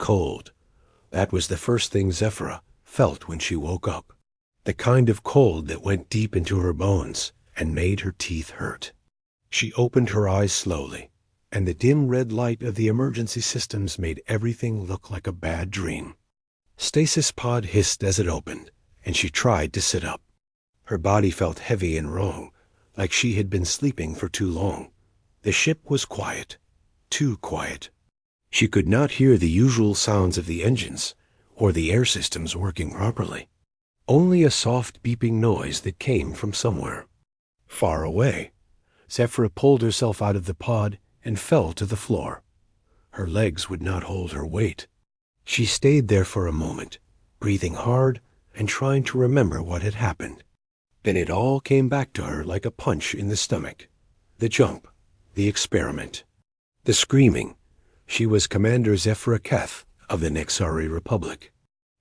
Cold. That was the first thing Zephyra felt when she woke up. The kind of cold that went deep into her bones and made her teeth hurt. She opened her eyes slowly, and the dim red light of the emergency systems made everything look like a bad dream. Stasis pod hissed as it opened, and she tried to sit up. Her body felt heavy and wrong, like she had been sleeping for too long. The ship was quiet, too quiet. She could not hear the usual sounds of the engines or the air systems working properly. Only a soft beeping noise that came from somewhere far away. Zephyra pulled herself out of the pod and fell to the floor. Her legs would not hold her weight. She stayed there for a moment, breathing hard and trying to remember what had happened. Then it all came back to her like a punch in the stomach. The jump, the experiment, the screaming. She was Commander Zephyra Keth of the Nexari Republic.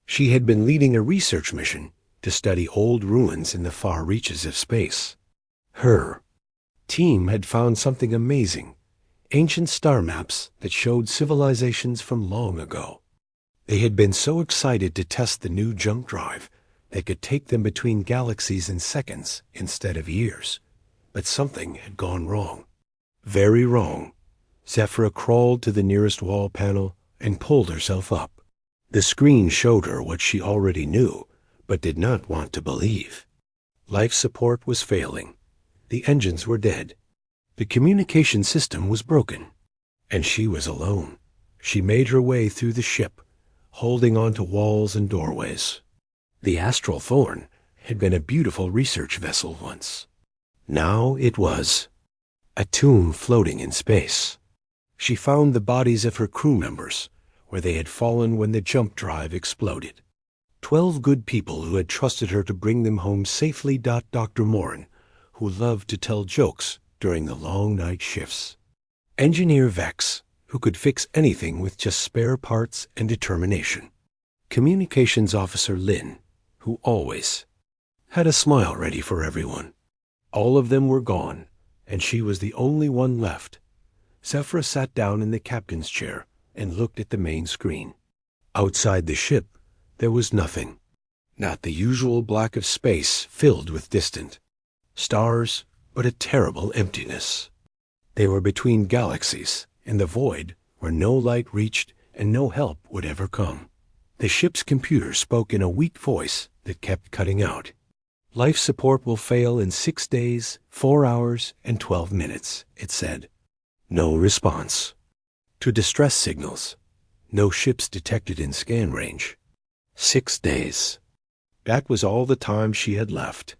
She had been leading a research mission to study old ruins in the far reaches of space. Her team had found something amazing, ancient star maps that showed civilizations from long ago. They had been so excited to test the new jump drive that could take them between galaxies in seconds instead of years. But something had gone wrong. Very wrong. Zephyra crawled to the nearest wall panel and pulled herself up. The screen showed her what she already knew, but did not want to believe. Life support was failing. The engines were dead. The communication system was broken. And she was alone. She made her way through the ship, holding on to walls and doorways. The Astral Thorn had been a beautiful research vessel once. Now it was a tomb floating in space. She found the bodies of her crew members where they had fallen when the jump drive exploded. 12 good people who had trusted her to bring them home safely. Dr. Morin, who loved to tell jokes during the long night shifts. Engineer Vex, who could fix anything with just spare parts and determination. Communications Officer Lin, who always had a smile ready for everyone. All of them were gone, and she was the only one left. Zephyra sat down in the captain's chair and looked at the main screen. Outside the ship, there was nothing. Not the usual black of space filled with distant stars, but a terrible emptiness. They were between galaxies, in the void where no light reached and no help would ever come. The ship's computer spoke in a weak voice that kept cutting out. Life support will fail in 6 days, 4 hours, and 12 minutes, it said. No response. To distress signals. No ships detected in scan range. 6 days. That was all the time she had left.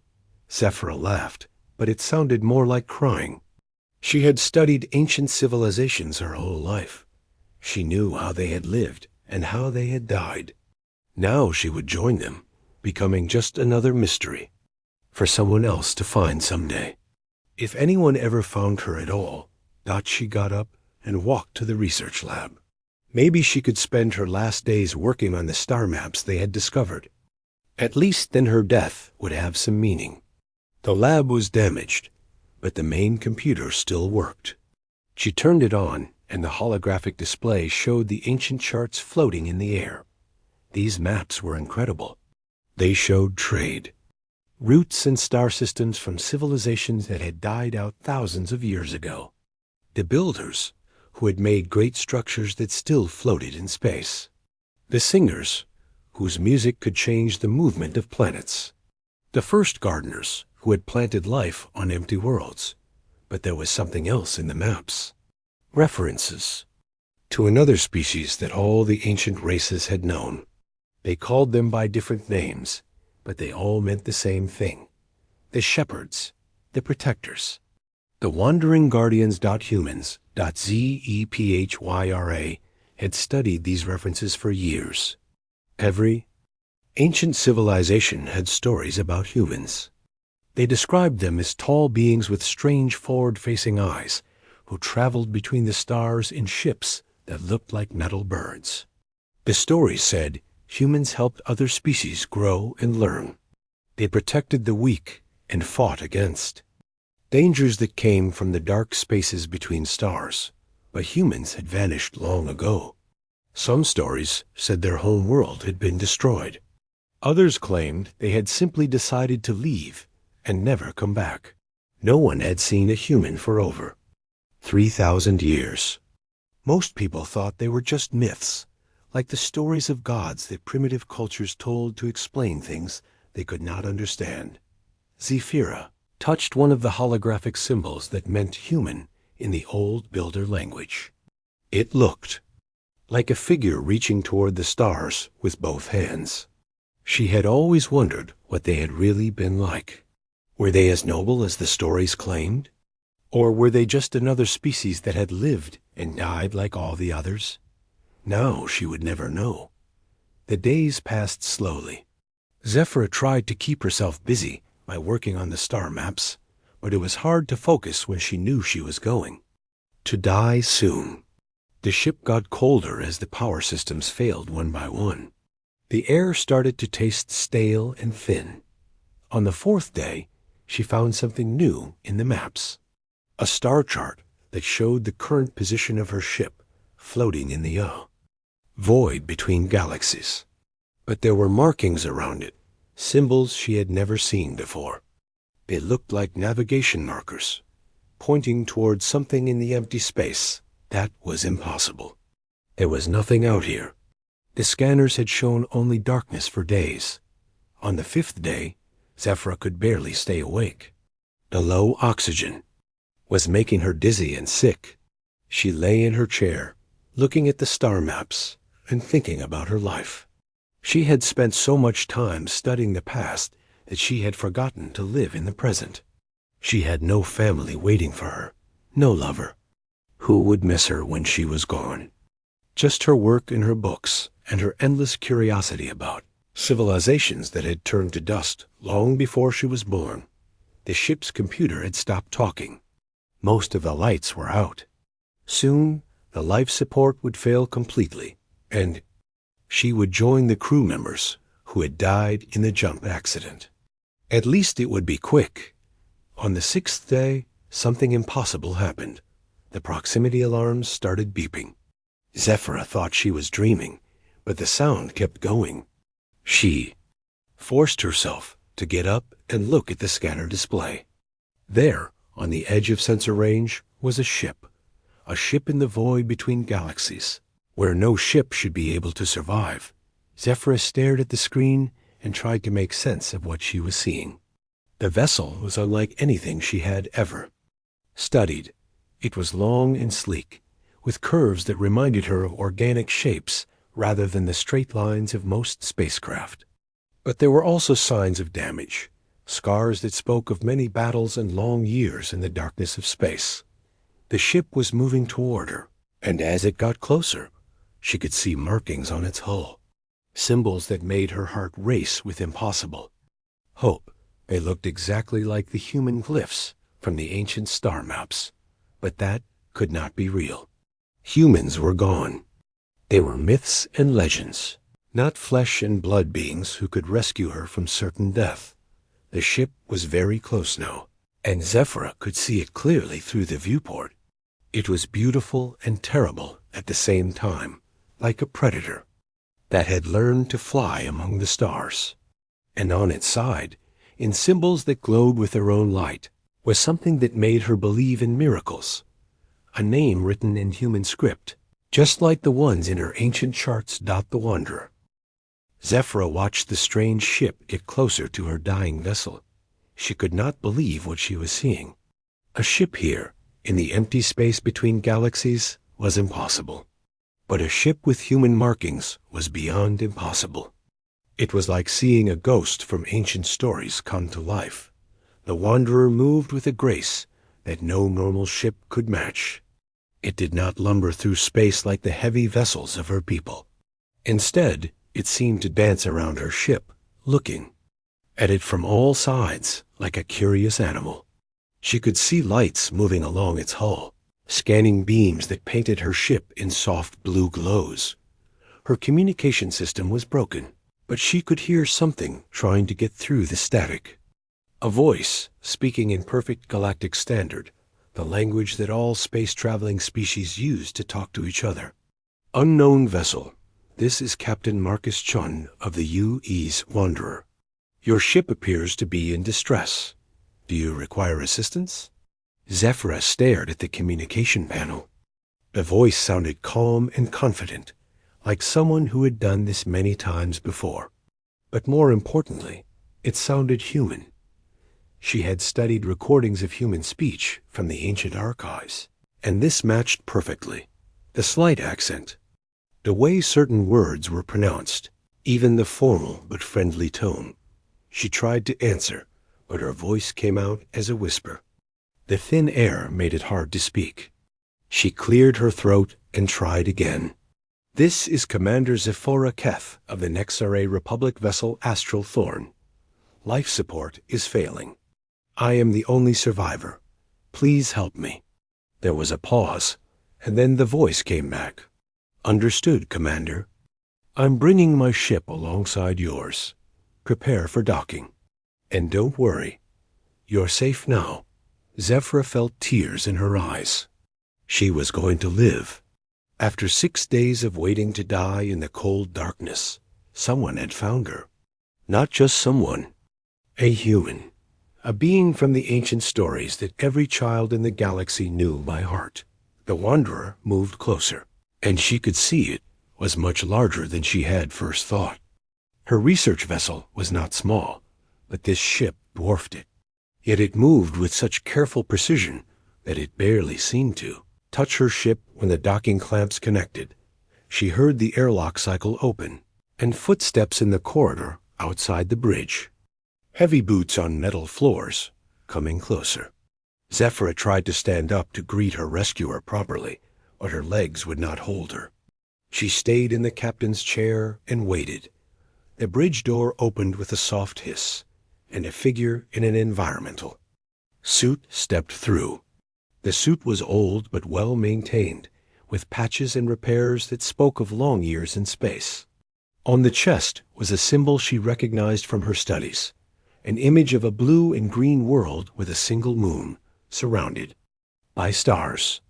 Zephyra laughed, but it sounded more like crying. She had studied ancient civilizations her whole life. She knew how they had lived and how they had died. Now she would join them, becoming just another mystery for someone else to find someday. If anyone ever found her at all, she got up and walked to the research lab. Maybe she could spend her last days working on the star maps they had discovered. At least then her death would have some meaning. The lab was damaged, but the main computer still worked. She turned it on, and the holographic display showed the ancient charts floating in the air. These maps were incredible. They showed trade, routes and star systems from civilizations that had died out thousands of years ago. The builders, who had made great structures that still floated in space. The singers, whose music could change the movement of planets. The first gardeners, who had planted life on empty worlds. But there was something else in the maps. References to another species that all the ancient races had known. They called them by different names, but they all meant the same thing. The shepherds, the protectors. The wandering guardians. Humans. ZEPHYRA had studied these references for years. Every ancient civilization had stories about humans. They described them as tall beings with strange forward-facing eyes who traveled between the stars in ships that looked like metal birds. The stories said humans helped other species grow and learn. They protected the weak and fought against dangers that came from the dark spaces between stars, but humans had vanished long ago. Some stories said their home world had been destroyed. Others claimed they had simply decided to leave and never come back. No one had seen a human for over 3,000 years. Most people thought they were just myths, like the stories of gods that primitive cultures told to explain things they could not understand. Zephyra touched one of the holographic symbols that meant human in the old builder language. It looked like a figure reaching toward the stars with both hands. She had always wondered what they had really been like. Were they as noble as the stories claimed? Or were they just another species that had lived and died like all the others? Now she would never know. The days passed slowly. Zephyra tried to keep herself busy by working on the star maps, but it was hard to focus when she knew she was going to die soon. The ship got colder as the power systems failed one by one. The air started to taste stale and thin. On the fourth day, she found something new in the maps. A star chart that showed the current position of her ship floating in the void between galaxies. But there were markings around it, symbols she had never seen before. They looked like navigation markers, pointing towards something in the empty space. That was impossible. There was nothing out here. The scanners had shown only darkness for days. On the fifth day, Zephyra could barely stay awake. The low oxygen was making her dizzy and sick. She lay in her chair, looking at the star maps and thinking about her life. She had spent so much time studying the past that she had forgotten to live in the present. She had no family waiting for her, no lover. Who would miss her when she was gone? Just her work and her books, and her endless curiosity about civilizations that had turned to dust long before she was born. The ship's computer had stopped talking. Most of the lights were out. Soon, the life support would fail completely, and she would join the crew members who had died in the jump accident. At least it would be quick. On the sixth day, something impossible happened. The proximity alarms started beeping. Zephyra thought she was dreaming, but the sound kept going. She forced herself to get up and look at the scanner display. There, on the edge of sensor range, was a ship in the void between galaxies, where no ship should be able to survive. Zephyra stared at the screen and tried to make sense of what she was seeing. The vessel was unlike anything she had ever studied. It was long and sleek, with curves that reminded her of organic shapes rather than the straight lines of most spacecraft. But there were also signs of damage, scars that spoke of many battles and long years in the darkness of space. The ship was moving toward her, and as it got closer, she could see markings on its hull, symbols that made her heart race with impossible hope. They looked exactly like the human glyphs from the ancient star maps, but that could not be real. Humans were gone. They were myths and legends, not flesh and blood beings who could rescue her from certain death. The ship was very close now, and Zephyra could see it clearly through the viewport. It was beautiful and terrible at the same time, like a predator that had learned to fly among the stars. And on its side, in symbols that glowed with their own light, was something that made her believe in miracles, a name written in human script, just like the ones in her ancient charts. The Wanderer. Zephyra watched the strange ship get closer to her dying vessel. She could not believe what she was seeing. A ship here, in the empty space between galaxies, was impossible. But a ship with human markings was beyond impossible. It was like seeing a ghost from ancient stories come to life. The Wanderer moved with a grace that no normal ship could match. It did not lumber through space like the heavy vessels of her people. Instead, it seemed to dance around her ship, looking at it from all sides like a curious animal. She could see lights moving along its hull, scanning beams that painted her ship in soft blue glows. Her communication system was broken, but she could hear something trying to get through the static. A voice speaking in perfect galactic standard, the language that all space-traveling species use to talk to each other. Unknown vessel. This is Captain Marcus Chun of the U.E.'s Wanderer. Your ship appears to be in distress. Do you require assistance? Zephyra stared at the communication panel. The voice sounded calm and confident, like someone who had done this many times before. But more importantly, it sounded human. She had studied recordings of human speech from the ancient archives, and this matched perfectly. The slight accent, the way certain words were pronounced, even the formal but friendly tone. She tried to answer, but her voice came out as a whisper. The thin air made it hard to speak. She cleared her throat and tried again. This is Commander Zephora Keth of the Nexaray Republic vessel Astral Thorn. Life support is failing. I am the only survivor. Please help me. There was a pause, and then the voice came back. Understood, Commander. I'm bringing my ship alongside yours. Prepare for docking. And don't worry. You're safe now. Zephyra felt tears in her eyes. She was going to live. After 6 days of waiting to die in the cold darkness, someone had found her. Not just someone. A human. A being from the ancient stories that every child in the galaxy knew by heart. The Wanderer moved closer, and she could see it was much larger than she had first thought. Her research vessel was not small, but this ship dwarfed it. Yet it moved with such careful precision that it barely seemed to touch her ship when the docking clamps connected. She heard the airlock cycle open, and footsteps in the corridor outside the bridge. Heavy boots on metal floors, coming closer. Zephyra tried to stand up to greet her rescuer properly, but her legs would not hold her. She stayed in the captain's chair and waited. The bridge door opened with a soft hiss, and a figure in an environmental suit stepped through. The suit was old but well maintained, with patches and repairs that spoke of long years in space. On the chest was a symbol she recognized from her studies, an image of a blue and green world with a single moon, surrounded by stars.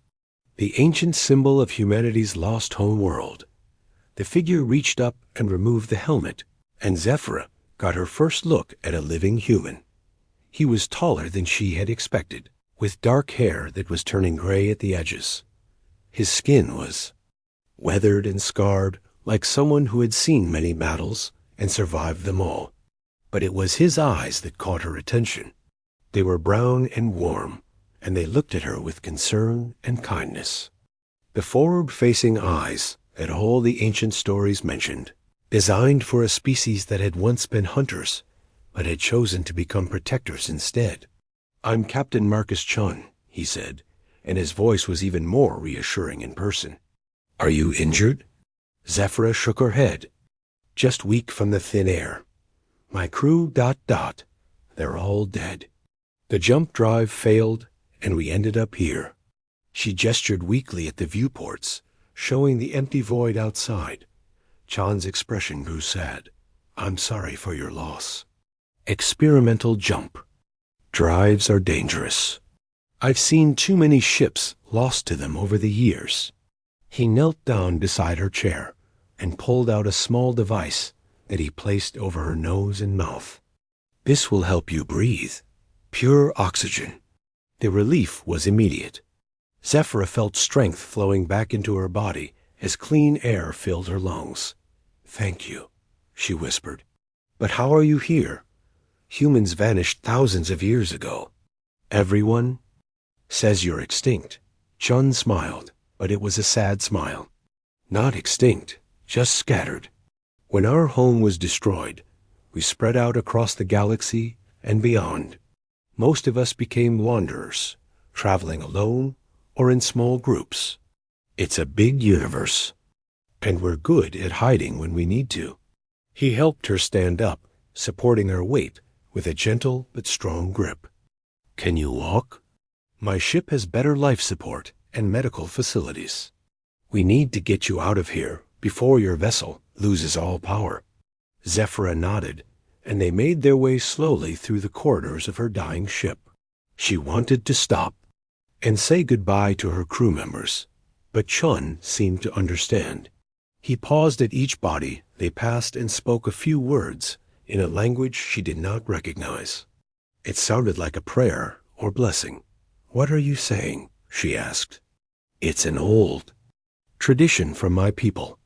The ancient symbol of humanity's lost home world. The figure reached up and removed the helmet, and Zephyra got her first look at a living human. He was taller than she had expected, with dark hair that was turning gray at the edges. His skin was weathered and scarred, like someone who had seen many battles and survived them all. But it was his eyes that caught her attention. They were brown and warm, and they looked at her with concern and kindness. The forward-facing eyes that all the ancient stories mentioned, designed for a species that had once been hunters, but had chosen to become protectors instead. I'm Captain Marcus Chun, he said, and his voice was even more reassuring in person. Are you injured? Zephyra shook her head. Just weak from the thin air. My crew ... They're all dead. The jump drive failed, and we ended up here. She gestured weakly at the viewports, showing the empty void outside. Chan's expression grew sad. I'm sorry for your loss. Experimental jump. Drives are dangerous. I've seen too many ships lost to them over the years. He knelt down beside her chair and pulled out a small device that he placed over her nose and mouth. This will help you breathe. Pure oxygen. The relief was immediate. Zephyra felt strength flowing back into her body as clean air filled her lungs. Thank you, she whispered. But how are you here? Humans vanished thousands of years ago. Everyone says you're extinct. Chun smiled, but it was a sad smile. Not extinct, just scattered. When our home was destroyed, we spread out across the galaxy and beyond. Most of us became wanderers, traveling alone or in small groups. It's a big universe, and we're good at hiding when we need to. He helped her stand up, supporting her weight with a gentle but strong grip. Can you walk? My ship has better life support and medical facilities. We need to get you out of here before your vessel loses all power. Zephyra nodded, and they made their way slowly through the corridors of her dying ship. She wanted to stop and say goodbye to her crew members, but Chun seemed to understand. He paused at each body they passed and spoke a few words in a language she did not recognize. It sounded like a prayer or blessing. "What are you saying?" she asked. "It's an old tradition from my people.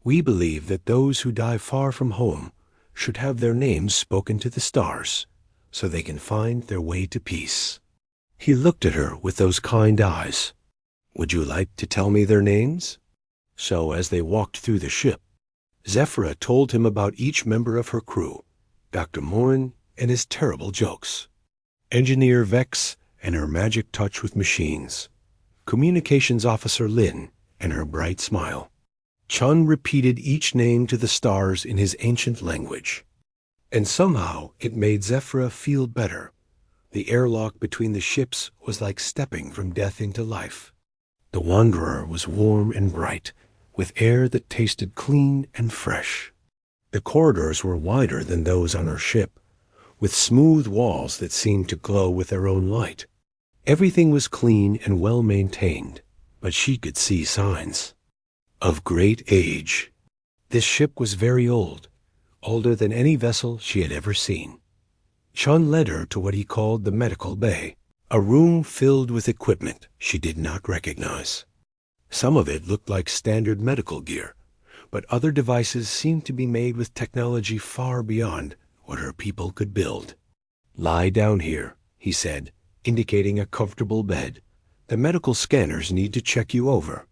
We believe that those who die far from home should have their names spoken to the stars so they can find their way to peace." He looked at her with those kind eyes. "Would you like to tell me their names?" So as they walked through the ship, Zephyra told him about each member of her crew, Dr. Morin and his terrible jokes, Engineer Vex and her magic touch with machines, Communications Officer Lin and her bright smile. Chun repeated each name to the stars in his ancient language, and somehow it made Zephyra feel better. The airlock between the ships was like stepping from death into life. The Wanderer was warm and bright, with air that tasted clean and fresh. The corridors were wider than those on her ship, with smooth walls that seemed to glow with their own light. Everything was clean and well maintained, but she could see signs of great age. This ship was very old, older than any vessel she had ever seen. Chun led her to what he called the medical bay, a room filled with equipment she did not recognize. Some of it looked like standard medical gear, but other devices seemed to be made with technology far beyond what her people could build. "Lie down here," he said, indicating a comfortable bed. "The medical scanners need to check you over."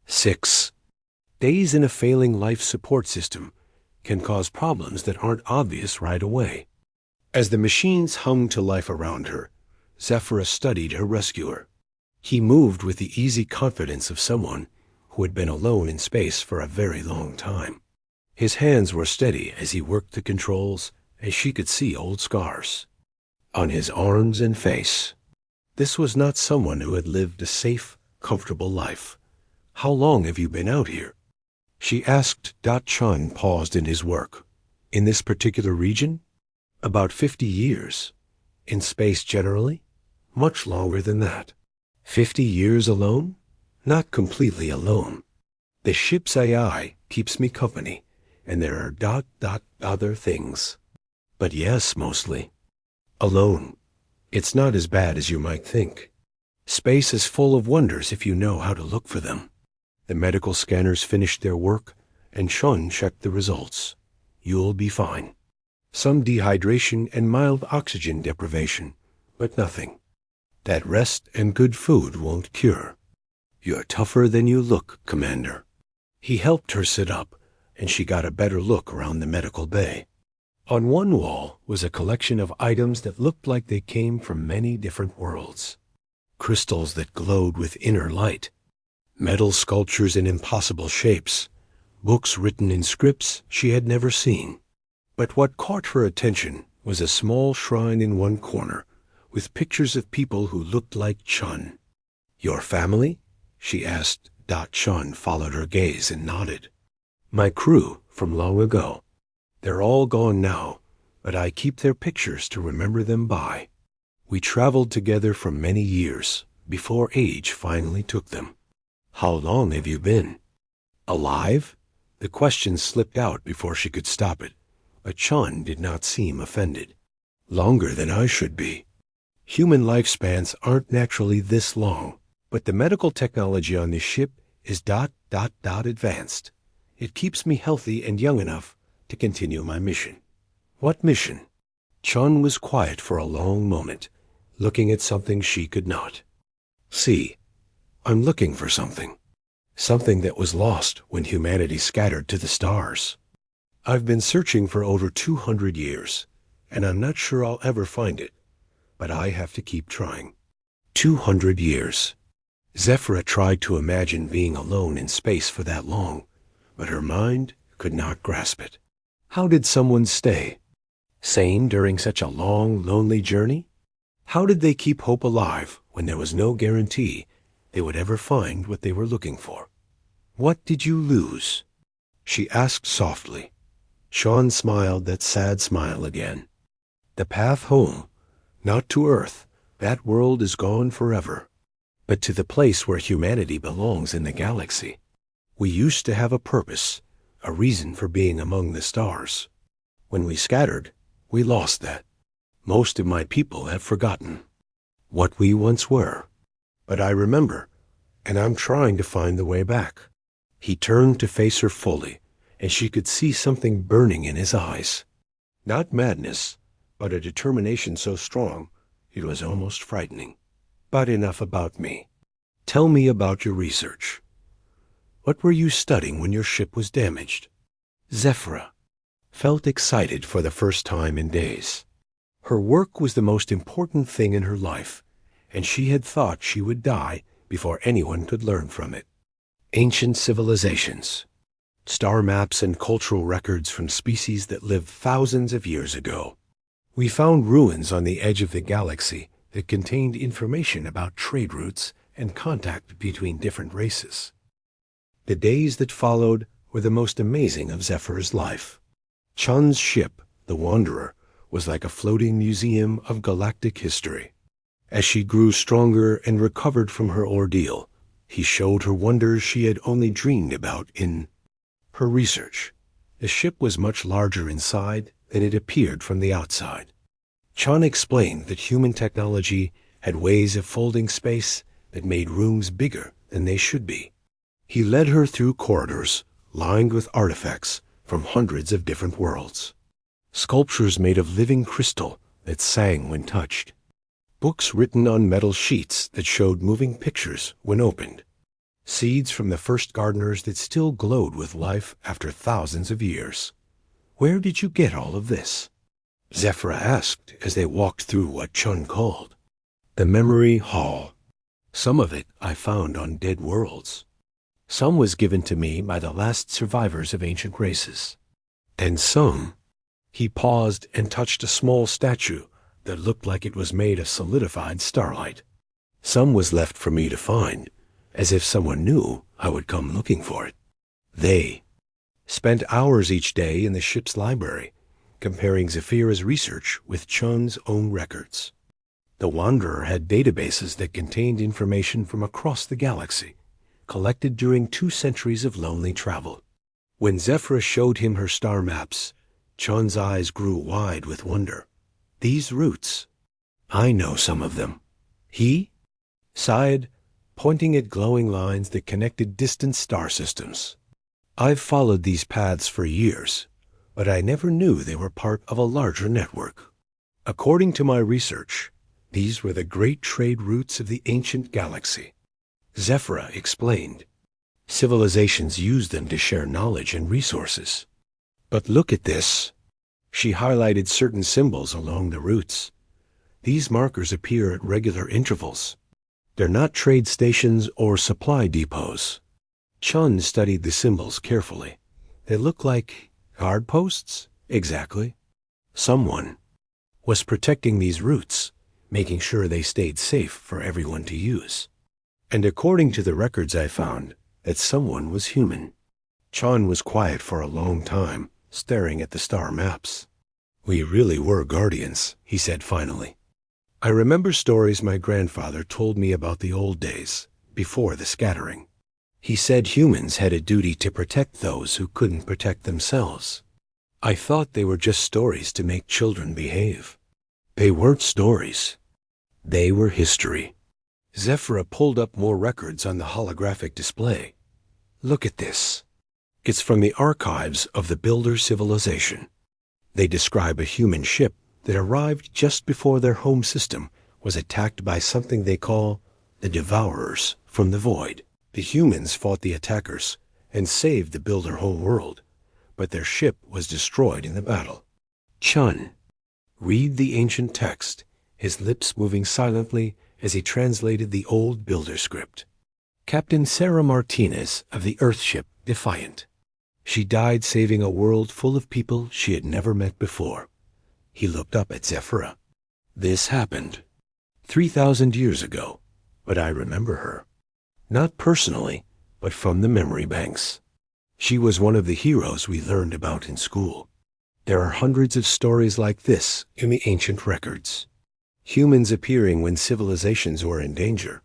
6. Days in a failing life support system can cause problems that aren't obvious right away. As the machines hummed to life around her, Zephyra studied her rescuer. He moved with the easy confidence of someone who had been alone in space for a very long time. His hands were steady as he worked the controls, as she could see old scars on his arms and face. This was not someone who had lived a safe, comfortable life. "How long have you been out here?" she asked. Chun paused in his work. "In this particular region?" "About 50 years. In space generally? Much longer than that." 50 years alone? Not completely alone. The ship's AI keeps me company, and there are other things. But yes, mostly. Alone. It's not as bad as you might think. Space is full of wonders if you know how to look for them. The medical scanners finished their work, and Chun checked the results. "You'll be fine. Some dehydration and mild oxygen deprivation, but nothing that rest and good food won't cure. You're tougher than you look, Commander." He helped her sit up, and she got a better look around the medical bay. On one wall was a collection of items that looked like they came from many different worlds. Crystals that glowed with inner light, metal sculptures in impossible shapes, books written in scripts she had never seen. But what caught her attention was a small shrine in one corner, with pictures of people who looked like Chun. "Your family?" she asked. Chun followed her gaze and nodded. "My crew from long ago. They're all gone now, but I keep their pictures to remember them by. We traveled together for many years, before age finally took them." "How long have you been alive?" The question slipped out before she could stop it, but Chun did not seem offended. "Longer than I should be. Human lifespans aren't naturally this long, but the medical technology on this ship is advanced. It keeps me healthy and young enough to continue my mission." "What mission?" Chun was quiet for a long moment, looking at something she could not see. "I'm looking for something. Something that was lost when humanity scattered to the stars. I've been searching for over 200 years, and I'm not sure I'll ever find it. But I have to keep trying." 200 years. Zephyra tried to imagine being alone in space for that long, but her mind could not grasp it. How did someone stay sane during such a long, lonely journey? How did they keep hope alive when there was no guarantee they would ever find what they were looking for? "What did you lose?" she asked softly. Sean smiled that sad smile again. "The path home. Not to Earth, that world is gone forever, but to the place where humanity belongs in the galaxy. We used to have a purpose, a reason for being among the stars. When we scattered, we lost that. Most of my people have forgotten what we once were. But I remember, and I'm trying to find the way back." He turned to face her fully, and she could see something burning in his eyes. Not madness, but a determination so strong it was almost frightening. "But enough about me. Tell me about your research. What were you studying when your ship was damaged?" Zephyra felt excited for the first time in days. Her work was the most important thing in her life, and she had thought she would die before anyone could learn from it. Ancient civilizations, star maps and cultural records from species that lived thousands of years ago. We found ruins on the edge of the galaxy that contained information about trade routes and contact between different races. The days that followed were the most amazing of Zephyr's life. Chun's ship, the Wanderer, was like a floating museum of galactic history. As she grew stronger and recovered from her ordeal, he showed her wonders she had only dreamed about in her research. The ship was much larger inside than it appeared from the outside. Chun explained that human technology had ways of folding space that made rooms bigger than they should be. He led her through corridors lined with artifacts from hundreds of different worlds. Sculptures made of living crystal that sang when touched. Books written on metal sheets that showed moving pictures when opened. Seeds from the first gardeners that still glowed with life after thousands of years. "Where did you get all of this?" Zephyra asked as they walked through what Chun called the Memory Hall. "Some of it I found on dead worlds. Some was given to me by the last survivors of ancient races. And some—" He paused and touched a small statue that looked like it was made of solidified starlight. "Some was left for me to find, as if someone knew I would come looking for it." They spent hours each day in the ship's library, comparing Zephyra's research with Chun's own records. The Wanderer had databases that contained information from across the galaxy, collected during 2 centuries of lonely travel. When Zephyra showed him her star maps, Chun's eyes grew wide with wonder. "These routes, I know some of them." He sighed, pointing at glowing lines that connected distant star systems. "I've followed these paths for years, but I never knew they were part of a larger network. According to my research, these were the great trade routes of the ancient galaxy." Zephyra explained. "Civilizations used them to share knowledge and resources. But look at this." She highlighted certain symbols along the routes. "These markers appear at regular intervals. They're not trade stations or supply depots." Chun studied the symbols carefully. "They look like guard posts?" "Exactly. Someone was protecting these routes, making sure they stayed safe for everyone to use. And according to the records I found, that someone was human." Chun was quiet for a long time, staring at the star maps. "We really were guardians," he said finally. "I remember stories my grandfather told me about the old days, before the scattering. He said humans had a duty to protect those who couldn't protect themselves. I thought they were just stories to make children behave. They weren't stories. They were history." Zephyra pulled up more records on the holographic display. "Look at this. It's from the archives of the Builder civilization. They describe a human ship that arrived just before their home system was attacked by something they call the Devourers from the Void. The humans fought the attackers and saved the Builder home world, but their ship was destroyed in the battle." Chun read the ancient text, his lips moving silently as he translated the old Builder script. "Captain Sarah Martinez of the Earthship Defiant. She died saving a world full of people she had never met before." He looked up at Zephyra. "This happened 3,000 years ago, but I remember her. Not personally, but from the memory banks. She was one of the heroes we learned about in school. There are hundreds of stories like this in the ancient records. Humans appearing when civilizations were in danger,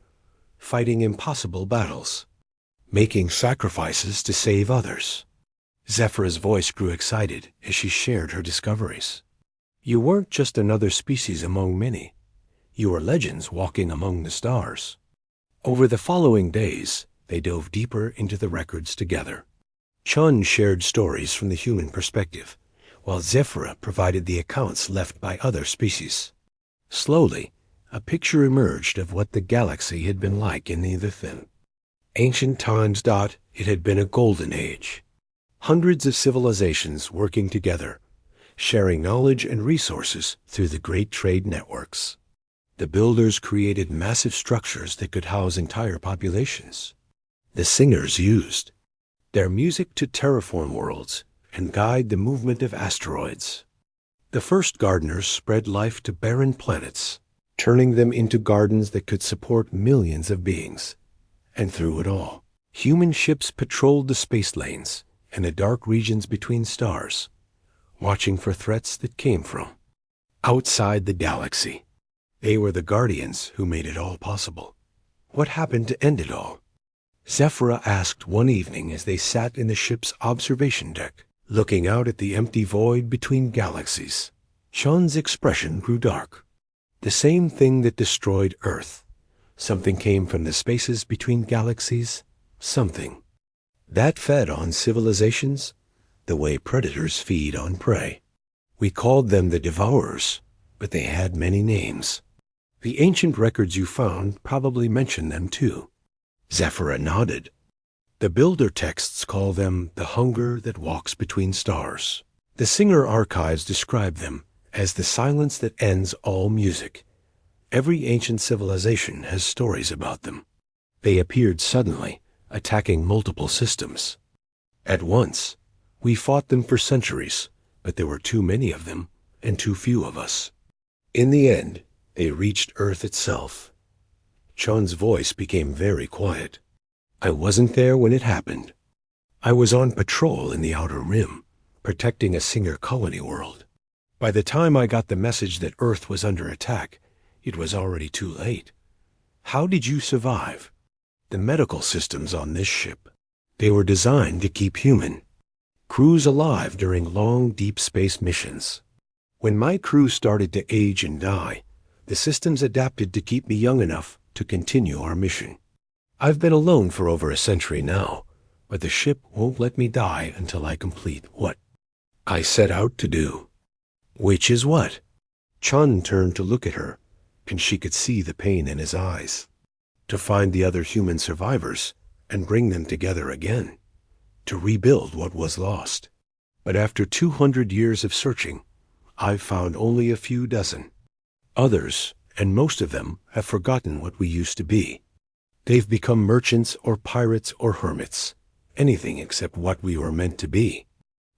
fighting impossible battles. making sacrifices to save others. Zephyra's voice grew excited as she shared her discoveries. You weren't just another species among many. You were legends walking among the stars. Over the following days, they dove deeper into the records together. Chun shared stories from the human perspective, while Zephyra provided the accounts left by other species. Slowly, a picture emerged of what the galaxy had been like in the Thin. Ancient times. It had been a golden age. Hundreds of civilizations working together, sharing knowledge and resources through the great trade networks. The builders created massive structures that could house entire populations. The singers used their music to terraform worlds and guide the movement of asteroids. The first gardeners spread life to barren planets, turning them into gardens that could support millions of beings. And through it all, human ships patrolled the space lanes and the dark regions between stars, watching for threats that came from outside the galaxy. They were the guardians who made it all possible. What happened to end it all? Zephyra asked one evening as they sat in the ship's observation deck, looking out at the empty void between galaxies. Chun's expression grew dark. The same thing that destroyed Earth. Something came from the spaces between galaxies. Something that fed on civilizations the way predators feed on prey. We called them the Devourers, but they had many names. The ancient records you found probably mention them too. Zephyra nodded. The builder texts call them the hunger that walks between stars. The Singer archives describe them as the silence that ends all music. Every ancient civilization has stories about them. They appeared suddenly, attacking multiple systems. At once, we fought them for centuries, but there were too many of them and too few of us. In the end, they reached Earth itself. Chun's voice became very quiet. I wasn't there when it happened. I was on patrol in the Outer Rim, protecting a Singer colony world. By the time I got the message that Earth was under attack, it was already too late. How did you survive? The medical systems on this ship. They were designed to keep human crews alive during long, deep space missions. When my crew started to age and die, the systems adapted to keep me young enough to continue our mission. I've been alone for over a century now, but the ship won't let me die until I complete what I set out to do. Which is what? Chun turned to look at her, and she could see the pain in his eyes. To find the other human survivors and bring them together again. To rebuild what was lost. But after 200 years of searching, I've found only a few dozen. Others, and most of them, have forgotten what we used to be. They've become merchants or pirates or hermits, anything except what we were meant to be.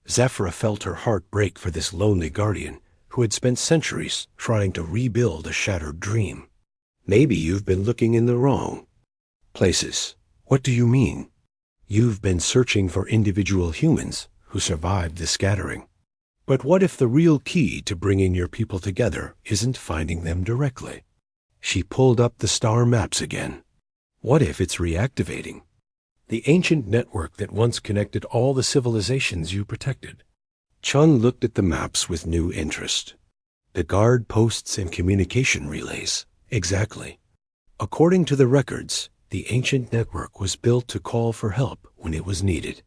Zephyra felt her heart break for this lonely guardian who had spent centuries trying to rebuild a shattered dream. Maybe you've been looking in the wrong places. What do you mean? You've been searching for individual humans who survived the scattering. But what if the real key to bringing your people together isn't finding them directly? She pulled up the star maps again. What if it's reactivating the ancient network that once connected all the civilizations you protected? Chun looked at the maps with new interest. The guard posts and communication relays. Exactly. According to the records, the ancient network was built to call for help when it was needed.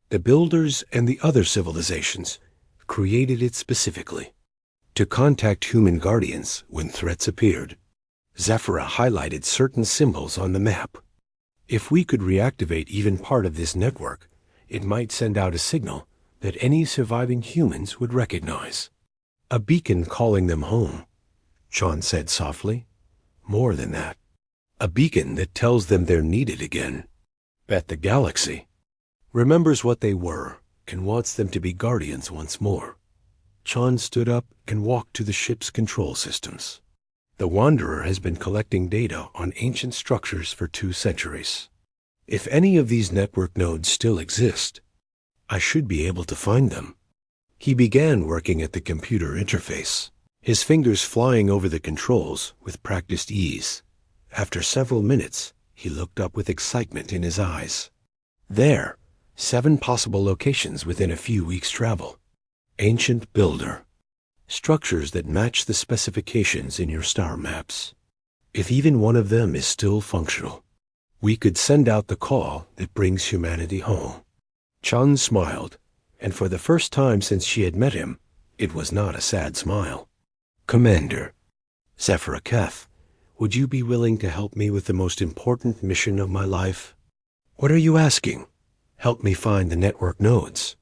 The builders and the other civilizations created it specifically to contact human guardians when threats appeared. Zephyra highlighted certain symbols on the map. If we could reactivate even part of this network, it might send out a signal that any surviving humans would recognize. A beacon calling them home, Chun said softly. More than that. A beacon that tells them they're needed again. That the galaxy remembers what they were and wants them to be guardians once more. Chun stood up and walked to the ship's control systems. The Wanderer has been collecting data on ancient structures for 2 centuries. If any of these network nodes still exist, I should be able to find them. He began working at the computer interface, his fingers flying over the controls with practiced ease. After several minutes, he looked up with excitement in his eyes. There, 7 possible locations within a few weeks' travel. Ancient builder. Structures that match the specifications in your star maps. If even one of them is still functional, we could send out the call that brings humanity home. Chun smiled, and for the first time since she had met him, it was not a sad smile. Commander, Zephyra Keth, would you be willing to help me with the most important mission of my life? What are you asking? Help me find the network nodes.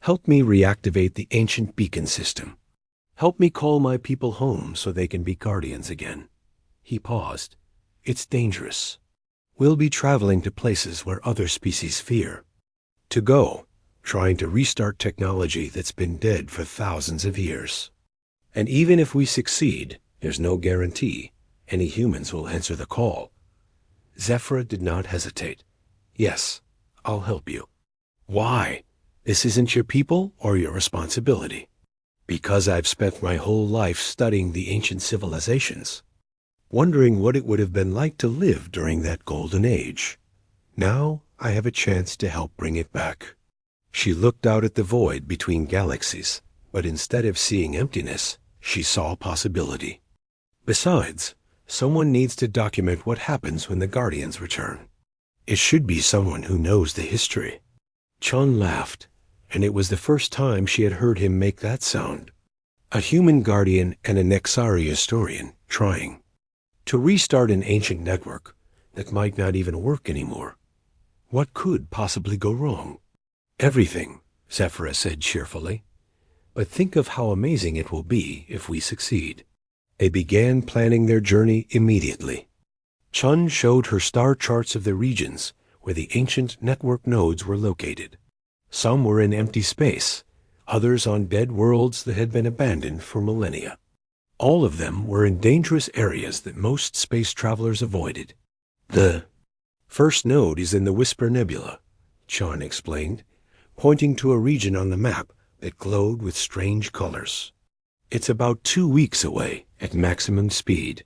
Help me reactivate the ancient beacon system. Help me call my people home so they can be guardians again. He paused. It's dangerous. We'll be traveling to places where other species fear. To go, trying to restart technology that's been dead for thousands of years. And even if we succeed, there's no guarantee any humans will answer the call. Zephyra did not hesitate. Yes, I'll help you. Why? This isn't your people or your responsibility. Because I've spent my whole life studying the ancient civilizations, wondering what it would have been like to live during that golden age. Now I have a chance to help bring it back. She looked out at the void between galaxies, but instead of seeing emptiness, she saw possibility. Besides, someone needs to document what happens when the Guardians return. It should be someone who knows the history. Chun laughed, and it was the first time she had heard him make that sound. A human guardian and a Nexari historian trying to restart an ancient network that might not even work anymore. What could possibly go wrong? Everything, Zephyra said cheerfully. But think of how amazing it will be if we succeed. They began planning their journey immediately. Chun showed her star charts of the regions where the ancient network nodes were located. Some were in empty space, others on dead worlds that had been abandoned for millennia. All of them were in dangerous areas that most space travelers avoided. The first node is in the Whisper Nebula, Chun explained, pointing to a region on the map that glowed with strange colors. It's about 2 weeks away at maximum speed.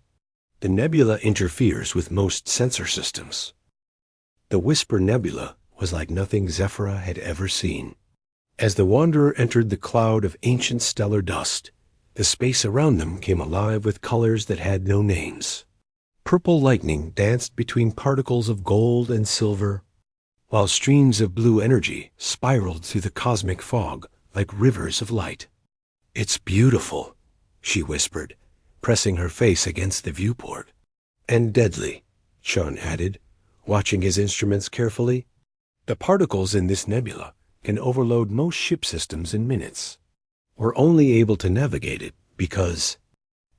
The nebula interferes with most sensor systems. The Whisper Nebula was like nothing Zephyra had ever seen. As the Wanderer entered the cloud of ancient stellar dust, the space around them came alive with colors that had no names. Purple lightning danced between particles of gold and silver, while streams of blue energy spiraled through the cosmic fog like rivers of light. It's beautiful, she whispered, pressing her face against the viewport. And deadly, Chun added, watching his instruments carefully. The particles in this nebula can overload most ship systems in minutes. We're only able to navigate it because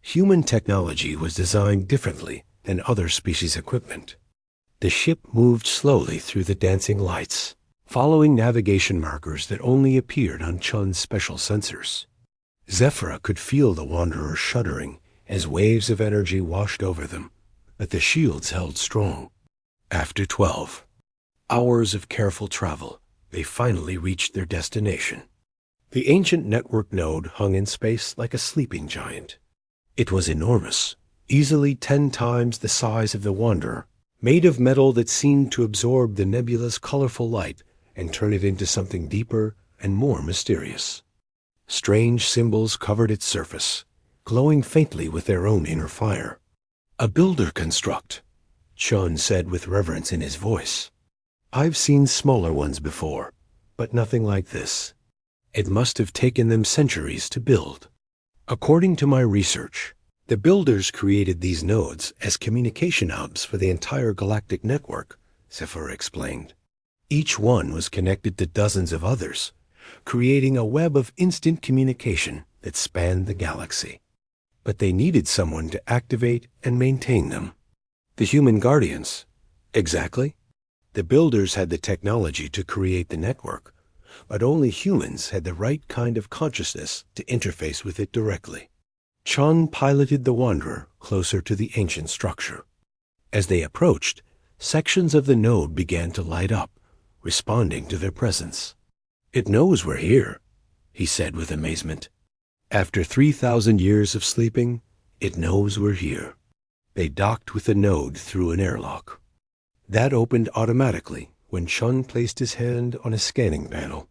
human technology was designed differently than other species' equipment. The ship moved slowly through the dancing lights, following navigation markers that only appeared on Chun's special sensors. Zephyra could feel the Wanderer shuddering as waves of energy washed over them, but the shields held strong. After 12 hours of careful travel, they finally reached their destination. The ancient network node hung in space like a sleeping giant. It was enormous, easily 10 times the size of the Wanderer, made of metal that seemed to absorb the nebula's colorful light and turn it into something deeper and more mysterious. Strange symbols covered its surface, glowing faintly with their own inner fire. A builder construct, Chun said with reverence in his voice. I've seen smaller ones before, but nothing like this. It must have taken them centuries to build. According to my research, the builders created these nodes as communication hubs for the entire galactic network, Zephyra explained. Each one was connected to dozens of others, creating a web of instant communication that spanned the galaxy. But they needed someone to activate and maintain them. The human guardians. Exactly. The builders had the technology to create the network, but only humans had the right kind of consciousness to interface with it directly. Chun piloted the Wanderer closer to the ancient structure. As they approached, sections of the node began to light up, responding to their presence. It knows we're here, he said with amazement. After 3,000 years of sleeping, it knows we're here. They docked with the node through an airlock. That opened automatically when Chun placed his hand on a scanning panel.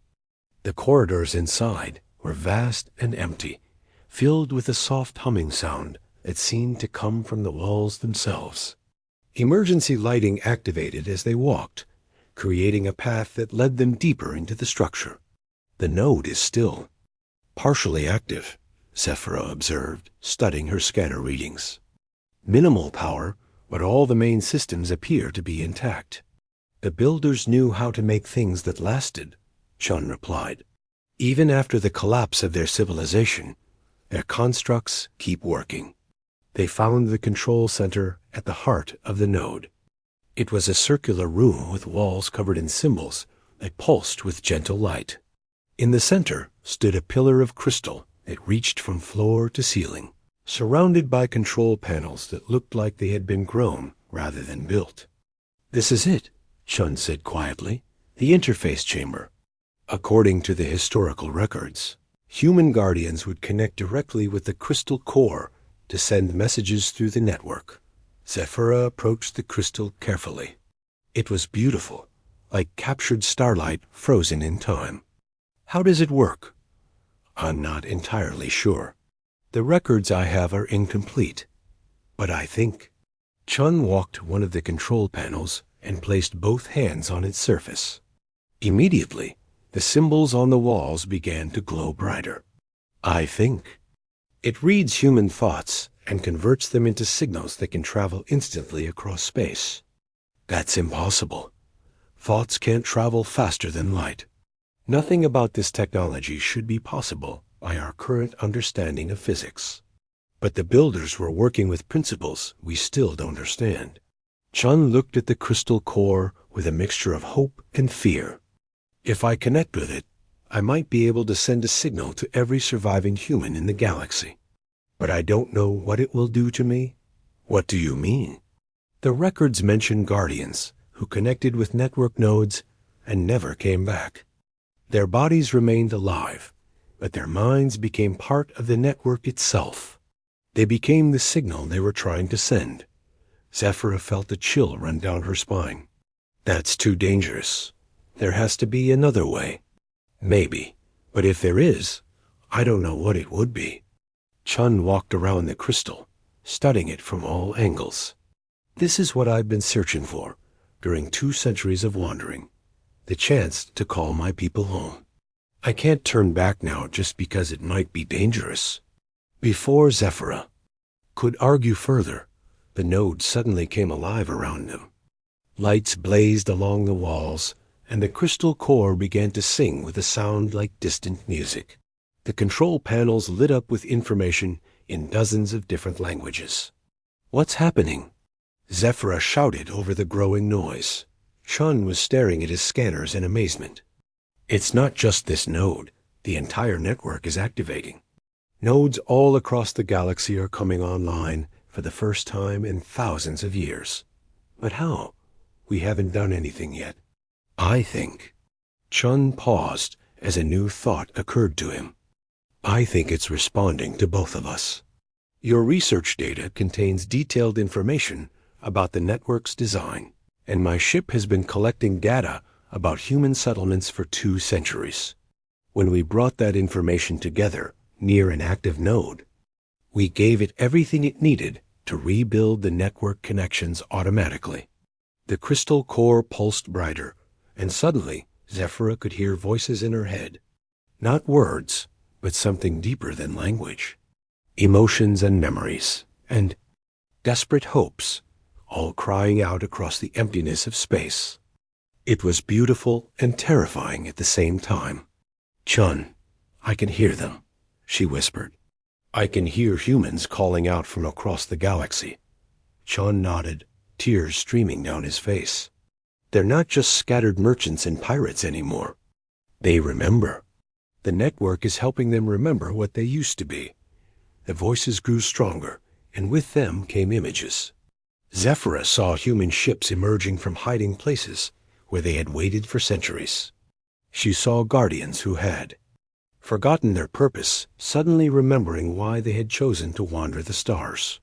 The corridors inside were vast and empty, filled with a soft humming sound that seemed to come from the walls themselves. Emergency lighting activated as they walked, creating a path that led them deeper into the structure. The node is still partially active, Zephyra observed, studying her scanner readings. Minimal power, but all the main systems appear to be intact. The builders knew how to make things that lasted, Chun replied. Even after the collapse of their civilization, their constructs keep working. They found the control center at the heart of the node. It was a circular room with walls covered in symbols that pulsed with gentle light. In the center stood a pillar of crystal that reached from floor to ceiling, surrounded by control panels that looked like they had been grown rather than built. "This is it," Chun said quietly, "the interface chamber." According to the historical records, human guardians would connect directly with the crystal core to send messages through the network. Zephyra approached the crystal carefully. It was beautiful, like captured starlight frozen in time. "How does it work?" "I'm not entirely sure. The records I have are incomplete. But I think—" Chun walked to one of the control panels and placed both hands on its surface. Immediately, the symbols on the walls began to glow brighter. "I think. It reads human thoughts and converts them into signals that can travel instantly across space." "That's impossible. Thoughts can't travel faster than light." "Nothing about this technology should be possible by our current understanding of physics. But the builders were working with principles we still don't understand." Chun looked at the crystal core with a mixture of hope and fear. "If I connect with it, I might be able to send a signal to every surviving human in the galaxy. But I don't know what it will do to me." "What do you mean?" "The records mention guardians who connected with network nodes and never came back. Their bodies remained alive, but their minds became part of the network itself. They became the signal they were trying to send." Zephyra felt a chill run down her spine. "That's too dangerous. There has to be another way." "Maybe, but if there is, I don't know what it would be." Chun walked around the crystal, studying it from all angles. "This is what I've been searching for during 2 centuries of wandering, the chance to call my people home. I can't turn back now just because it might be dangerous." Before Zephyra could argue further, the node suddenly came alive around them. Lights blazed along the walls, and the crystal core began to sing with a sound like distant music. The control panels lit up with information in dozens of different languages. "What's happening?" Zephyra shouted over the growing noise. Chun was staring at his scanners in amazement. "It's not just this node. The entire network is activating. Nodes all across the galaxy are coming online for the first time in thousands of years. But how? We haven't done anything yet. I think—" Chun paused as a new thought occurred to him. "I think it's responding to both of us. Your research data contains detailed information about the network's design, and my ship has been collecting data about human settlements for 2 centuries. When we brought that information together near an active node, we gave it everything it needed to rebuild the network connections automatically." The crystal core pulsed brighter, and suddenly Zephyra could hear voices in her head. Not words, but something deeper than language. Emotions and memories, and desperate hopes, all crying out across the emptiness of space. It was beautiful and terrifying at the same time. "Chun, I can hear them," she whispered. "I can hear humans calling out from across the galaxy." Chun nodded, tears streaming down his face. "They're not just scattered merchants and pirates anymore. They remember. The network is helping them remember what they used to be." The voices grew stronger, and with them came images. Zephyra saw human ships emerging from hiding places where they had waited for centuries. She saw guardians who had forgotten their purpose, suddenly remembering why they had chosen to wander the stars.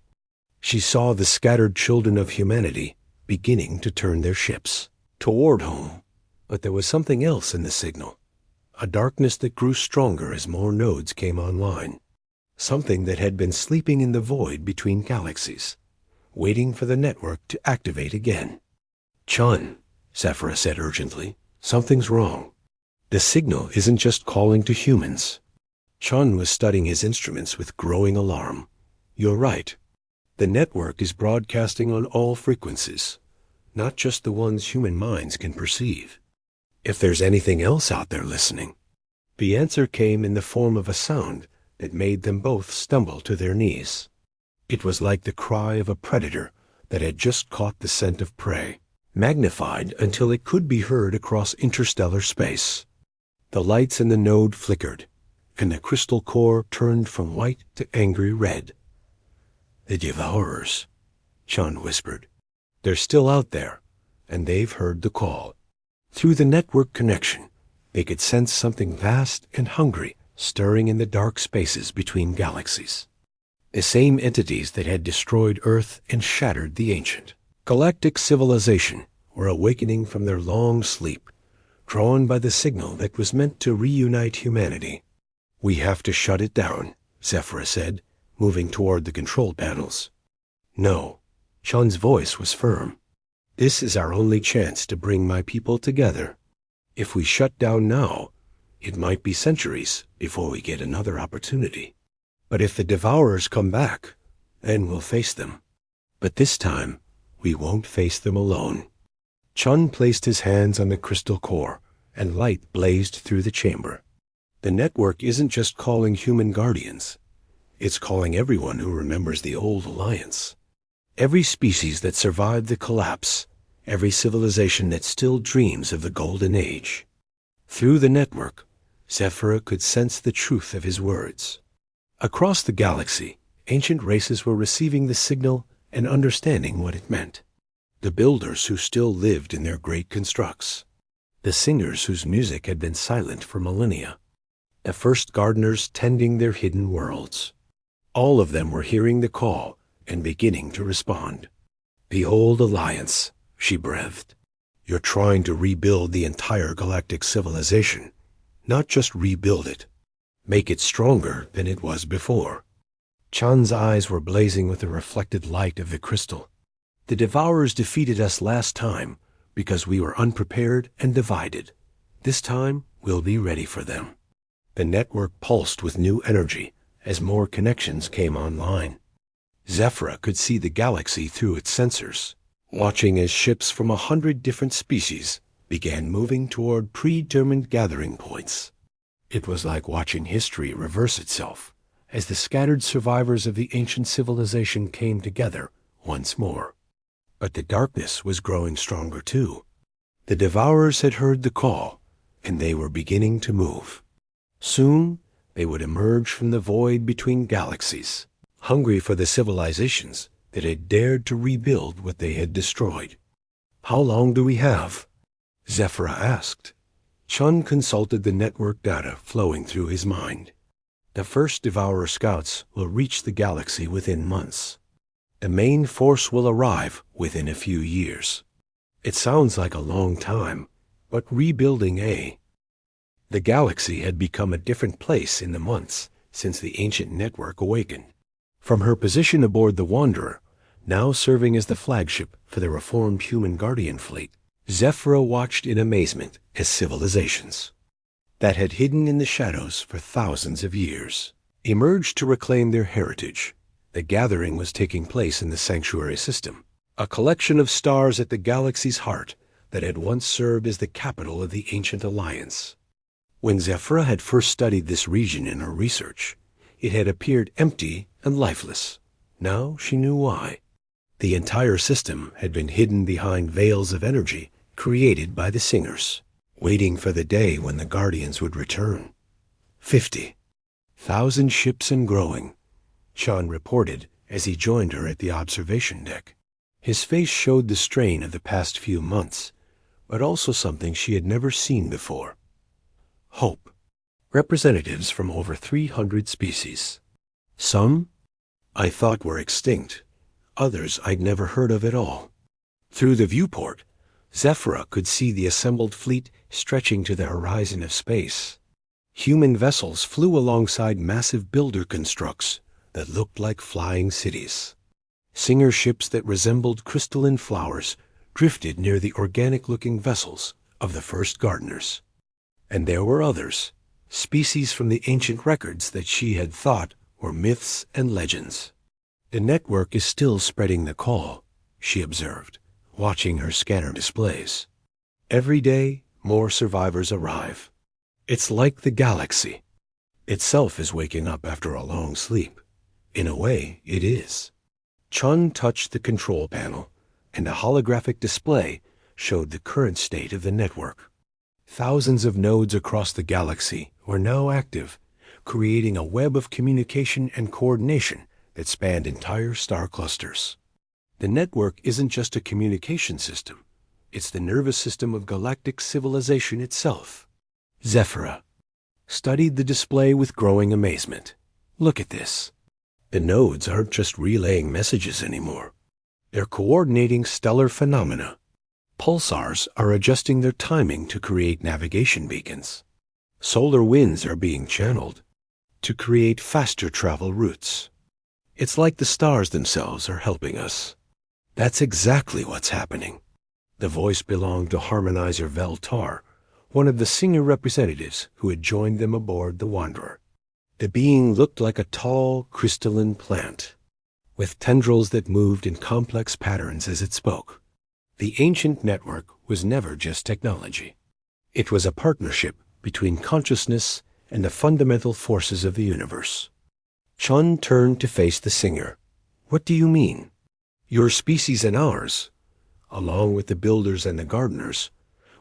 She saw the scattered children of humanity beginning to turn their ships toward home But there was something else in the signal, a darkness that grew stronger as more nodes came online. Something that had been sleeping in the void between galaxies, waiting for the network to activate again. "Chun," Zephyra said urgently, "something's wrong. The signal isn't just calling to humans." Chun was studying his instruments with growing alarm. "You're right. The network is broadcasting on all frequencies, not just the ones human minds can perceive. If there's anything else out there listening." The answer came in the form of a sound that made them both stumble to their knees. It was like the cry of a predator that had just caught the scent of prey, magnified until it could be heard across interstellar space. The lights in the node flickered, and the crystal core turned from white to angry red. "The Devourers," Chun whispered. "They're still out there, and they've heard the call." Through the network connection, they could sense something vast and hungry stirring in the dark spaces between galaxies. The same entities that had destroyed Earth and shattered the ancient galactic civilization were awakening from their long sleep, drawn by the signal that was meant to reunite humanity. "We have to shut it down," Zephyra said, moving toward the control panels. "No," Chun's voice was firm. "This is our only chance to bring my people together. If we shut down now, it might be centuries before we get another opportunity. But if the Devourers come back, then we'll face them. But this time, we won't face them alone." Chun placed his hands on the crystal core, and light blazed through the chamber. "The network isn't just calling human guardians. It's calling everyone who remembers the old alliance. Every species that survived the collapse, every civilization that still dreams of the Golden Age." Through the network, Zephyra could sense the truth of his words. Across the galaxy, ancient races were receiving the signal and understanding what it meant. The builders who still lived in their great constructs, the singers whose music had been silent for millennia, the first gardeners tending their hidden worlds. All of them were hearing the call and beginning to respond. "The old alliance," she breathed. "You're trying to rebuild the entire galactic civilization, not just rebuild it. Make it stronger than it was before." Chan's eyes were blazing with the reflected light of the crystal. "The Devourers defeated us last time because we were unprepared and divided. This time, we'll be ready for them." The network pulsed with new energy as more connections came online. Zephyra could see the galaxy through its sensors, watching as ships from 100 different species began moving toward predetermined gathering points. It was like watching history reverse itself as the scattered survivors of the ancient civilization came together once more. But the darkness was growing stronger too. The Devourers had heard the call, and they were beginning to move. Soon, they would emerge from the void between galaxies, hungry for the civilizations that had dared to rebuild what they had destroyed. "How long do we have?" Zephyra asked. Chun consulted the network data flowing through his mind. "The first Devourer scouts will reach the galaxy within months. The main force will arrive within a few years." It sounds like a long time, but rebuilding The galaxy had become a different place in the months since the ancient network awakened. From her position aboard the Wanderer, now serving as the flagship for the reformed human guardian fleet, Zephyra watched in amazement as civilizations that had hidden in the shadows for thousands of years emerged to reclaim their heritage. The gathering was taking place in the sanctuary system, a collection of stars at the galaxy's heart that had once served as the capital of the ancient alliance. When Zephyra had first studied this region in her research, it had appeared empty and lifeless. Now she knew why. The entire system had been hidden behind veils of energy created by the singers, waiting for the day when the guardians would return. 50,000 ships and growing, Chun reported as he joined her at the observation deck. His face showed the strain of the past few months, but also something she had never seen before. Hope. Representatives from over 300 species. Some I thought were extinct, others I'd never heard of at all. Through the viewport, Zephyra could see the assembled fleet stretching to the horizon of space. Human vessels flew alongside massive builder constructs that looked like flying cities. Singer ships that resembled crystalline flowers drifted near the organic-looking vessels of the first gardeners. And there were others, species from the ancient records that she had thought were myths and legends. The network is still spreading the call, she observed, watching her scanner displays. Every day, more survivors arrive. It's like the galaxy itself is waking up after a long sleep. In a way, it is. Chun touched the control panel, and a holographic display showed the current state of the network. Thousands of nodes across the galaxy were now active, creating a web of communication and coordination that spanned entire star clusters. The network isn't just a communication system. It's the nervous system of galactic civilization itself. Zephyra studied the display with growing amazement. Look at this. The nodes aren't just relaying messages anymore. They're coordinating stellar phenomena. Pulsars are adjusting their timing to create navigation beacons. Solar winds are being channeled to create faster travel routes. It's like the stars themselves are helping us. That's exactly what's happening. The voice belonged to Harmonizer Veltar, one of the Singer representatives who had joined them aboard the Wanderer. The being looked like a tall, crystalline plant, with tendrils that moved in complex patterns as it spoke. The ancient network was never just technology. It was a partnership between consciousness and the fundamental forces of the universe. Chun turned to face the Singer. What do you mean? Your species and ours, along with the builders and the gardeners,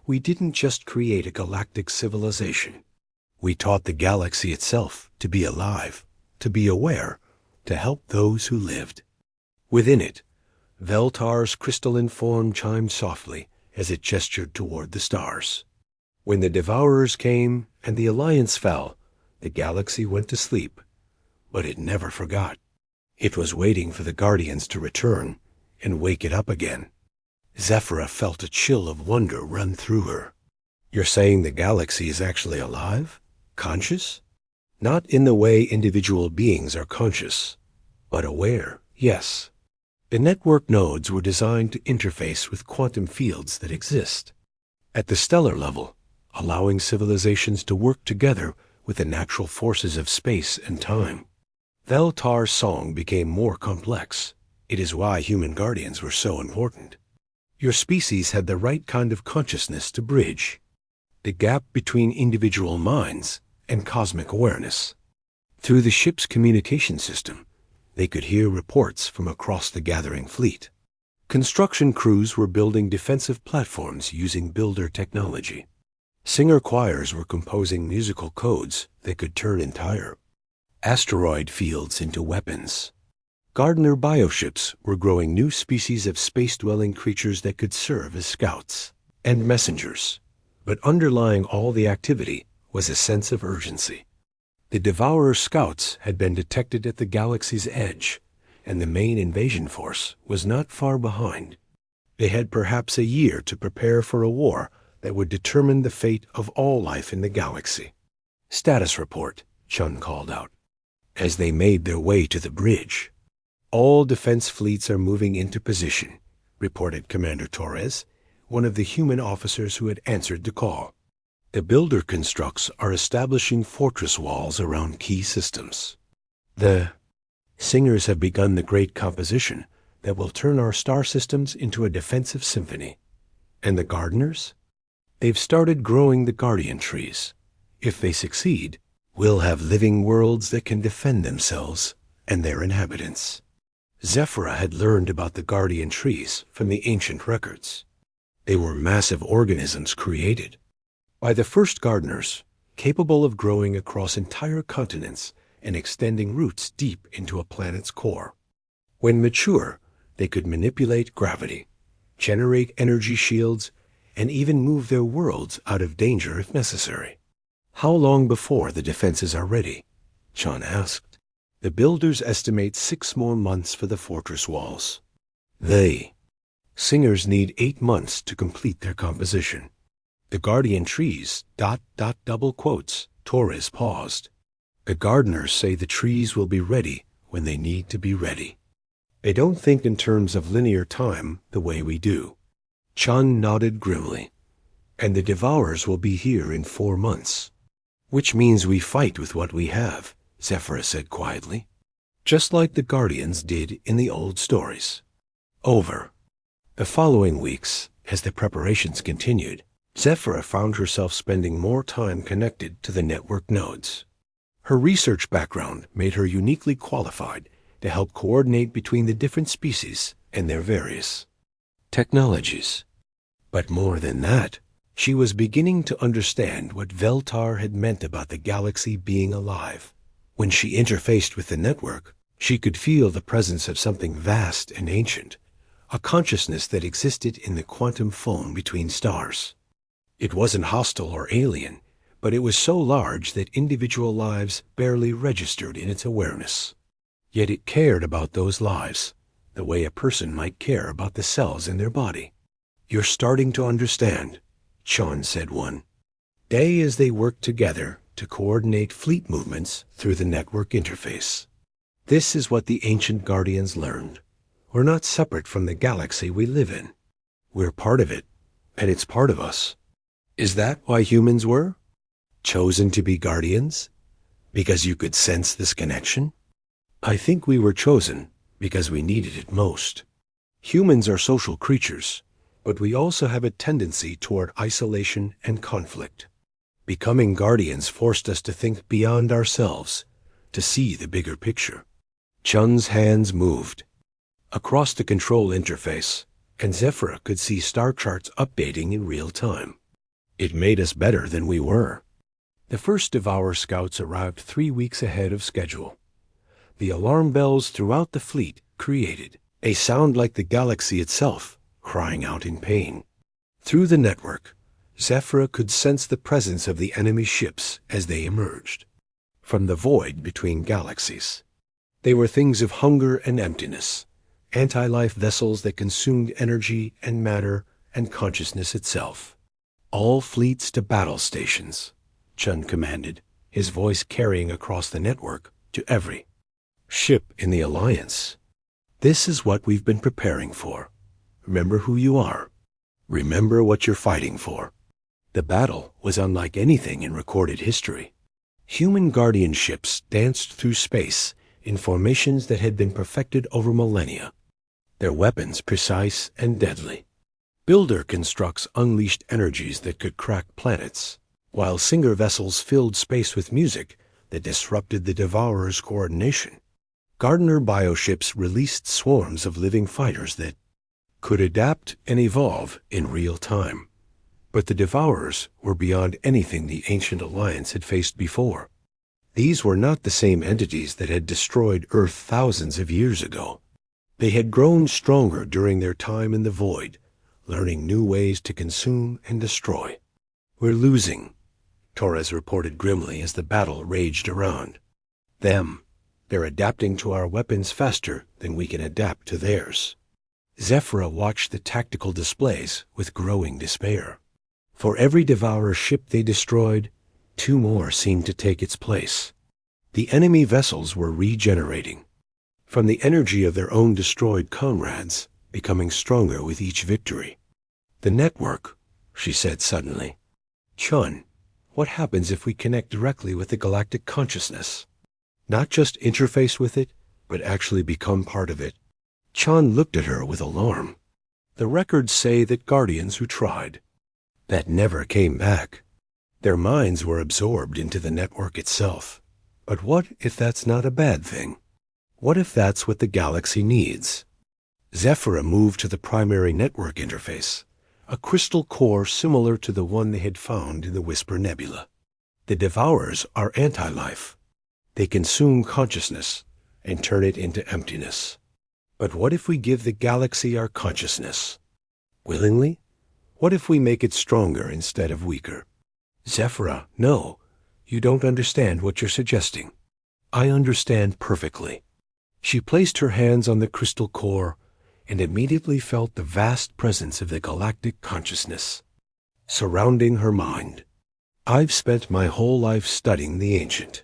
we didn't just create a galactic civilization. We taught the galaxy itself to be alive, to be aware, to help those who lived. Within it, Veltar's crystalline form chimed softly as it gestured toward the stars. When the Devourers came and the Alliance fell, the galaxy went to sleep. But it never forgot. It was waiting for the Guardians to return and wake it up again. Zephyra felt a chill of wonder run through her. You're saying the galaxy is actually alive? Conscious? Not in the way individual beings are conscious, but aware, yes. The network nodes were designed to interface with quantum fields that exist at the stellar level, allowing civilizations to work together with the natural forces of space and time. Veltar's song became more complex. It is why human guardians were so important. Your species had the right kind of consciousness to bridge the gap between individual minds and cosmic awareness. Through the ship's communication system, they could hear reports from across the gathering fleet. Construction crews were building defensive platforms using builder technology. Singer choirs were composing musical codes that could turn entire asteroid fields into weapons. Gardener bioships were growing new species of space-dwelling creatures that could serve as scouts and messengers. But underlying all the activity was a sense of urgency. The Devourer scouts had been detected at the galaxy's edge, and the main invasion force was not far behind. They had perhaps a year to prepare for a war that would determine the fate of all life in the galaxy. Status report, Chun called out, as they made their way to the bridge. All defense fleets are moving into position, reported Commander Torres, one of the human officers who had answered the call. The builder constructs are establishing fortress walls around key systems. The Singers have begun the great composition that will turn our star systems into a defensive symphony. And the gardeners? They've started growing the guardian trees. If they succeed, we'll have living worlds that can defend themselves and their inhabitants. Zephyra had learned about the guardian trees from the ancient records. They were massive organisms created by the first gardeners, capable of growing across entire continents and extending roots deep into a planet's core. When mature, they could manipulate gravity, generate energy shields, and even move their worlds out of danger if necessary. How long before the defenses are ready? Chun asked. The builders estimate 6 more months for the fortress walls. Singers need 8 months to complete their composition. The guardian trees, ... double quotes. Torres paused. The gardeners say the trees will be ready when they need to be ready. They don't think in terms of linear time the way we do. Chun nodded grimly. And the devourers will be here in 4 months. Which means we fight with what we have, Zephyra said quietly. Just like the guardians did in the old stories. Over. The following weeks, as the preparations continued, Zephyra found herself spending more time connected to the network nodes. Her research background made her uniquely qualified to help coordinate between the different species and their various technologies. But more than that, she was beginning to understand what Veltar had meant about the galaxy being alive. When she interfaced with the network, she could feel the presence of something vast and ancient, a consciousness that existed in the quantum foam between stars. It wasn't hostile or alien, but it was so large that individual lives barely registered in its awareness. Yet it cared about those lives, the way a person might care about the cells in their body. You're starting to understand, Chon said one day as they worked together to coordinate fleet movements through the network interface. This is what the ancient guardians learned. We're not separate from the galaxy we live in. We're part of it, and it's part of us. Is that why humans were chosen to be guardians? Because you could sense this connection? I think we were chosen because we needed it most. Humans are social creatures, but we also have a tendency toward isolation and conflict. Becoming guardians forced us to think beyond ourselves, to see the bigger picture. Chun's hands moved across the control interface, and Zephyra could see star charts updating in real time. It made us better than we were. The first Devourer scouts arrived 3 weeks ahead of schedule. The alarm bells throughout the fleet created a sound like the galaxy itself, crying out in pain. Through the network, Zephyra could sense the presence of the enemy ships as they emerged from the void between galaxies. They were things of hunger and emptiness, anti-life vessels that consumed energy and matter and consciousness itself. All fleets to battle stations, Chun commanded, his voice carrying across the network to every ship in the Alliance. This is what we've been preparing for. Remember who you are. Remember what you're fighting for. The battle was unlike anything in recorded history. Human guardian ships danced through space in formations that had been perfected over millennia, their weapons precise and deadly. Builder constructs unleashed energies that could crack planets, while Singer vessels filled space with music that disrupted the Devourer's coordination. Gardener bioships released swarms of living fighters that could adapt and evolve in real time. But the Devourers were beyond anything the ancient Alliance had faced before. These were not the same entities that had destroyed Earth thousands of years ago. They had grown stronger during their time in the void, learning new ways to consume and destroy. We're losing, Torres reported grimly as the battle raged around. They're adapting to our weapons faster than we can adapt to theirs. Zephyra watched the tactical displays with growing despair. For every Devourer ship they destroyed, 2 more seemed to take its place. The enemy vessels were regenerating from the energy of their own destroyed comrades, becoming stronger with each victory. The network, she said suddenly. Chun, what happens if we connect directly with the galactic consciousness? Not just interface with it, but actually become part of it. Chun looked at her with alarm. The records say that guardians who tried, that never came back. Their minds were absorbed into the network itself. But what if that's not a bad thing? What if that's what the galaxy needs? Zephyra moved to the primary network interface, a crystal core similar to the one they had found in the Whisper Nebula. The Devourers are anti-life. They consume consciousness and turn it into emptiness. But what if we give the galaxy our consciousness? Willingly? What if we make it stronger instead of weaker? Zephyra, no, you don't understand what you're suggesting. I understand perfectly. She placed her hands on the crystal core and immediately felt the vast presence of the galactic consciousness. surrounding her mind. I've spent my whole life studying the ancient,